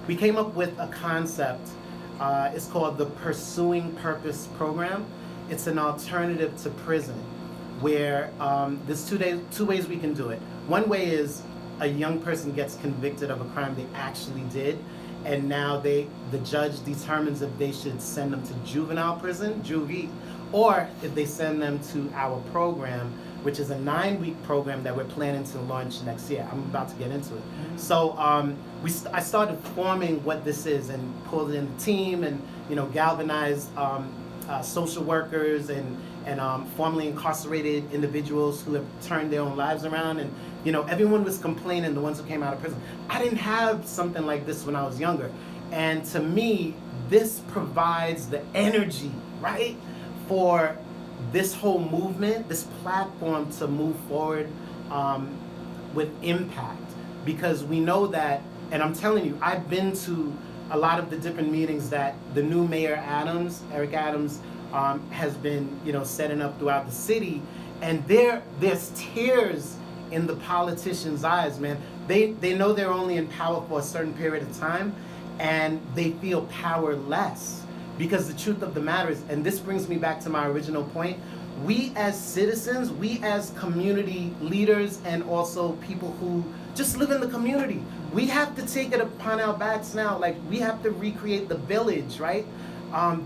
we came up with a concept. It's called the Pursuing Purpose program. It's an alternative to prison, where there's two ways we can do it. One way is a young person gets convicted of a crime they actually did, and now the judge determines if they should send them to juvenile prison, juvie, or if they send them to our program, which is a 9-week program that we're planning to launch next year. I'm about to get into it. So I started forming what this is and pulled in the team, and galvanized social workers and formerly incarcerated individuals who have turned their own lives around. And everyone was complaining, the ones who came out of prison. I didn't have something like this when I was younger, and to me this provides the energy, right, for this whole movement, this platform to move forward with impact. Because we know that, and I'm telling you, I've been to a lot of the different meetings that the new mayor Eric Adams, has been setting up throughout the city, and there's tears in the politicians' eyes, man. They know they're only in power for a certain period of time, and they feel powerless. Because the truth of the matter is, and this brings me back to my original point, we as citizens, we as community leaders, and also people who just live in the community, we have to take it upon our backs now. Like, we have to recreate the village, right?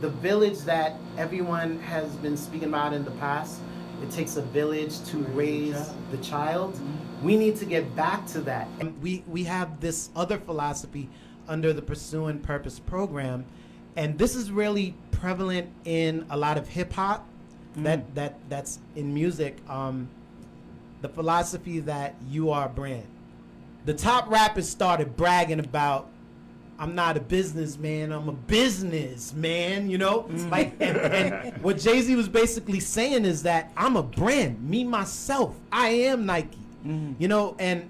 The village that everyone has been speaking about in the past. It takes a village to raise the child. We need to get back to that. And we have this other philosophy under the Pursuing Purpose program, and this is really prevalent in a lot of hip hop. That's in music. The philosophy that you are a brand. The top rappers started bragging about, I'm not a businessman, I'm a businessman, Like, and what Jay-Z was basically saying is that I'm a brand, me, myself, I am Nike, and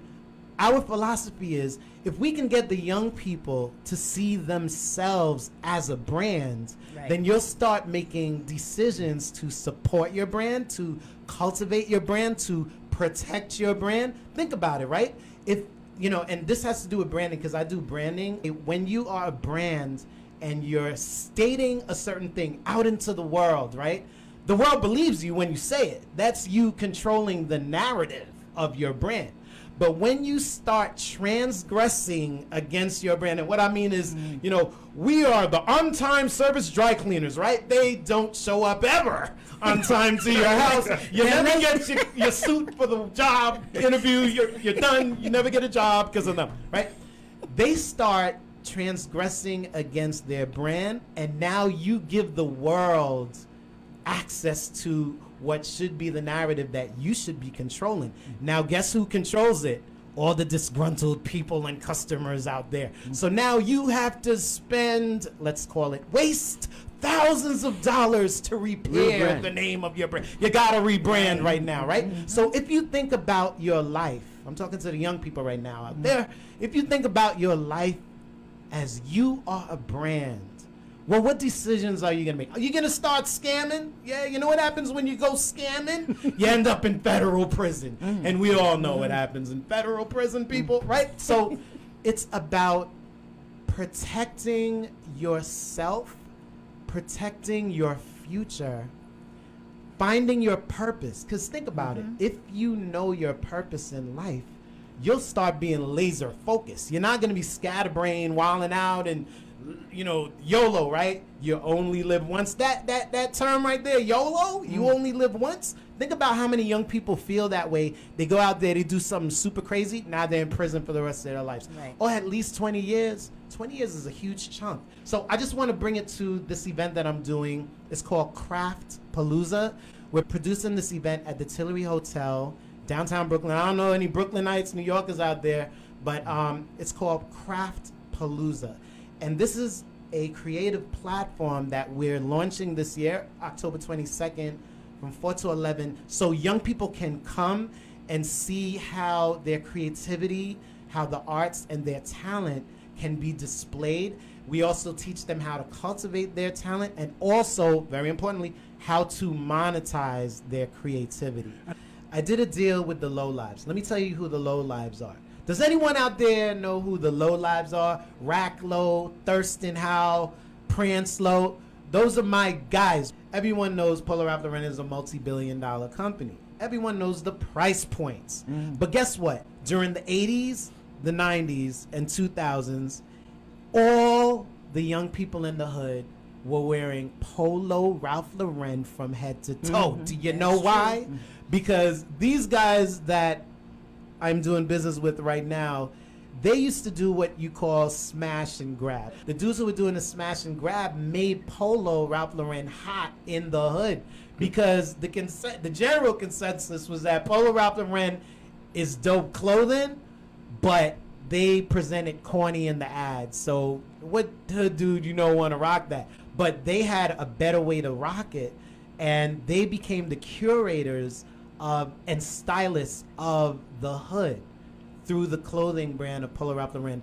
our philosophy is, if we can get the young people to see themselves as a brand, then you'll start making decisions to support your brand, to cultivate your brand, to protect your brand. Think about it, right? If and this has to do with branding, because I do branding. When you are a brand and you're stating a certain thing out into the world, right? The world believes you when you say it. That's you controlling the narrative of your brand. But when you start transgressing against your brand, and what I mean is, we are the on-time service dry cleaners, right? They don't show up ever on time to your house. You never get your suit for the job interview. You're done. You never get a job because of them, right? They start transgressing against their brand, and now you give the world access to what should be the narrative that you should be controlling. Now, guess who controls it? All the disgruntled people and customers out there. So now you have to spend, let's call it, waste thousands of dollars to repair the name of your brand. You gotta rebrand right now, right? So if you think about your life, I'm talking to the young people right now out there, if you think about your life as you are a brand, well, what decisions are you going to make? Are you going to start scamming? Yeah, you know what happens when you go scamming? You end up in federal prison. And we all know what happens in federal prison, people, right? So it's about protecting yourself, protecting your future, finding your purpose. Because think about it. If you know your purpose in life, you'll start being laser focused. You're not going to be scatterbrained, wilding out, and YOLO, right? You only live once. That term right there, YOLO, you only live once. Think about how many young people feel that way. They go out there, they do something super crazy, now they're in prison for the rest of their lives. Right. Or at least 20 years. 20 years is a huge chunk. So I just want to bring it to this event that I'm doing. It's called CraftPalooza. We're producing this event at the Tillery Hotel, downtown Brooklyn. I don't know any Brooklynites, New Yorkers out there, but it's called CraftPalooza. And this is a creative platform that we're launching this year, October 22nd, from 4 to 11, so young people can come and see how their creativity, how the arts and their talent can be displayed. We also teach them how to cultivate their talent, and also, very importantly, how to monetize their creativity. I did a deal with the Lowlives. Let me tell you who the Lowlives are. Does anyone out there know who the Low Lives are? Rack Low, Thurston Howe, Prance Low. Those are my guys. Everyone knows Polo Ralph Lauren is a multi-billion-dollar company. Everyone knows the price points. But guess what? During the 80s, the 90s, and 2000s, all the young people in the hood were wearing Polo Ralph Lauren from head to toe. Do you know why? Because these guys that I'm doing business with right now, they used to do what you call smash and grab. The dudes who were doing the smash and grab made Polo Ralph Lauren hot in the hood, because the general consensus was that Polo Ralph Lauren is dope clothing, but they presented corny in the ads. So what hood dude want to rock that? But they had a better way to rock it, and they became the curators and stylists of the hood through the clothing brand of Polo Ralph Lauren.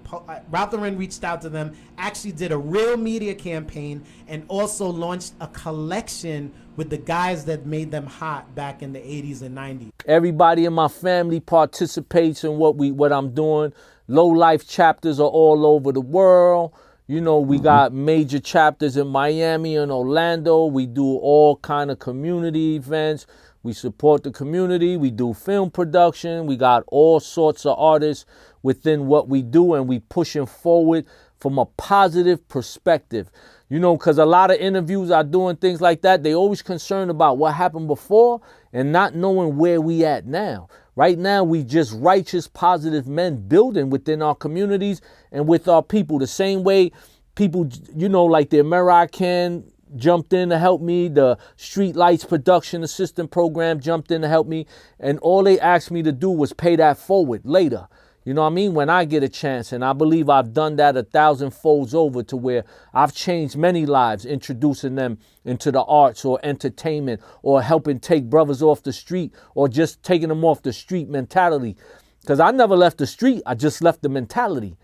Ralph Lauren reached out to them, actually did a real media campaign, and also launched a collection with the guys that made them hot back in the 80s and 90s. Everybody in my family participates in what I'm doing. Low life chapters are all over the world. We got major chapters in Miami and Orlando. We do all kind of community events. We support the community. We do film production. We got all sorts of artists within what we do, and we pushing forward from a positive perspective. Because a lot of interviews are doing things like that. They always concerned about what happened before and not knowing where we at now. Right now, we just righteous, positive men building within our communities and with our people. The same way people, like the American jumped in to help me. The Street Lights Production Assistant Program jumped in to help me. And all they asked me to do was pay that forward later. When I get a chance. And I believe I've done that 1,000 folds over, to where I've changed many lives, introducing them into the arts or entertainment, or helping take brothers off the street, or just taking them off the street mentality. Because I never left the street. I just left the mentality.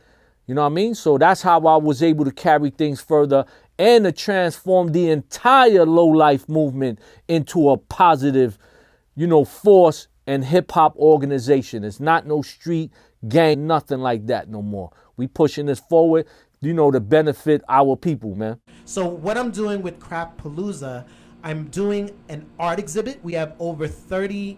So that's how I was able to carry things further and to transform the entire low-life movement into a positive, force and hip-hop organization. It's not no street gang, nothing like that no more. We pushing this forward, to benefit our people, man. So what I'm doing with CraftPalooza, I'm doing an art exhibit. We have over 30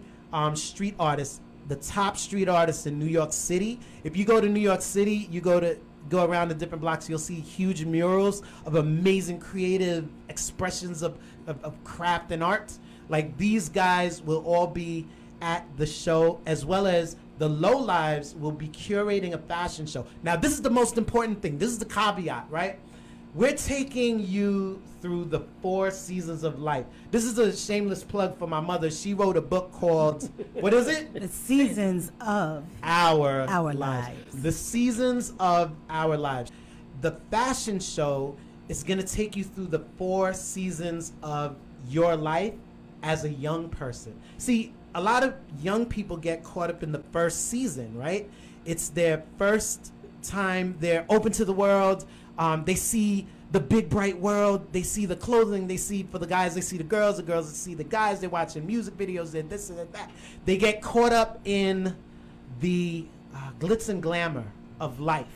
street artists, the top street artists in New York City. If you go to New York City, you go around the different blocks, you'll see huge murals of amazing creative expressions of craft and art. Like, these guys will all be at the show, as well as the Low Lives will be curating a fashion show. Now, this is the most important thing. This is the caveat, right? We're taking you through the 4 seasons of life. This is a shameless plug for my mother. She wrote a book called, what is it? The Seasons of Our Lives. The Seasons of Our Lives. The fashion show is going to take you through the 4 seasons of your life as a young person. See, a lot of young people get caught up in the first season, right? It's their first time. They're open to the world. They see the big, bright world. They see the clothing. They see, for the guys, they see the girls they see the guys. They're watching music videos and this and that. They get caught up in the glitz and glamour of life,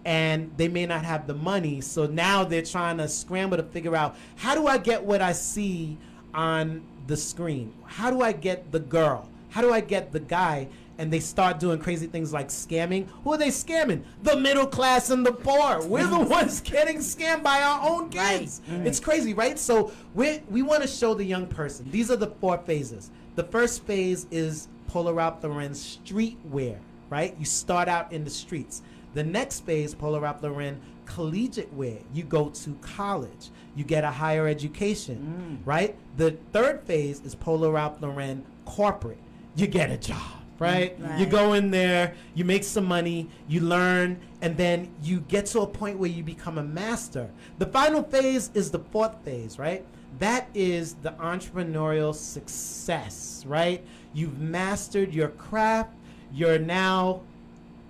and they may not have the money. So now they're trying to scramble to figure out, how do I get what I see on the screen? How do I get the girl? How do I get the guy? And they start doing crazy things like scamming. Who are they scamming? The middle class and the poor. We're the ones getting scammed by our own kids. Right. It's crazy, right? So we want to show the young person. These are the 4 phases. The first phase is Polo Ralph Lauren streetwear, right? You start out in the streets. The next phase, Polo Ralph Lauren collegiate wear. You go to college. You get a higher education, right? The third phase is Polo Ralph Lauren corporate. You get a job. Right? You go in there, you make some money, you learn, and then you get to a point where you become a master. The final phase is the 4th phase, right? That is the entrepreneurial success, right? You've mastered your craft. You're now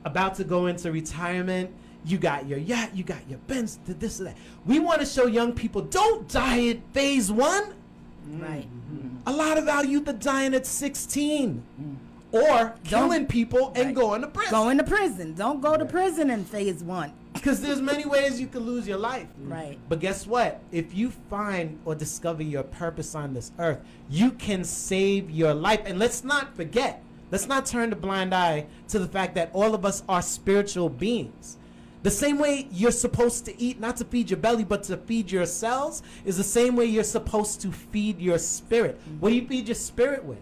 about to go into retirement. You got your yacht, you got your Benz, this and that. We want to show young people, don't die at phase 1. Right. A lot of our youth are dying at 16. or killing people and going to prison. Going to prison. Don't go to prison in phase 1. Because there's many ways you could lose your life. Right. But guess what? If you find or discover your purpose on this earth, you can save your life. And let's not forget, let's not turn a blind eye to the fact that all of us are spiritual beings. The same way you're supposed to eat, not to feed your belly, but to feed your cells, is the same way you're supposed to feed your spirit. What do you feed your spirit with?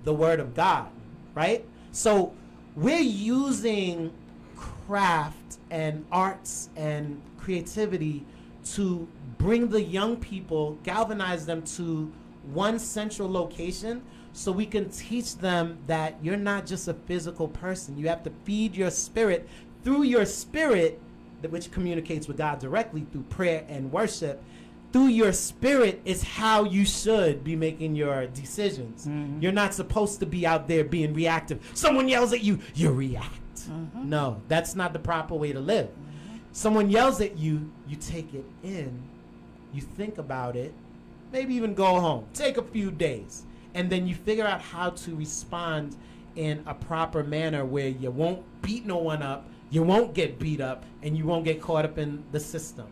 The Word of God, right? So we're using craft and arts and creativity to bring the young people, galvanize them to one central location so we can teach them that you're not just a physical person. You have to feed your spirit. Through your spirit, which communicates with God directly through prayer and worship, through your spirit is how you should be making your decisions. You're not supposed to be out there being reactive. Someone yells at you, you react. No, that's not the proper way to live. Someone yells at you, you take it in, you think about it, maybe even go home, take a few days, and then you figure out how to respond in a proper manner where you won't beat no one up, you won't get beat up, and you won't get caught up in the system.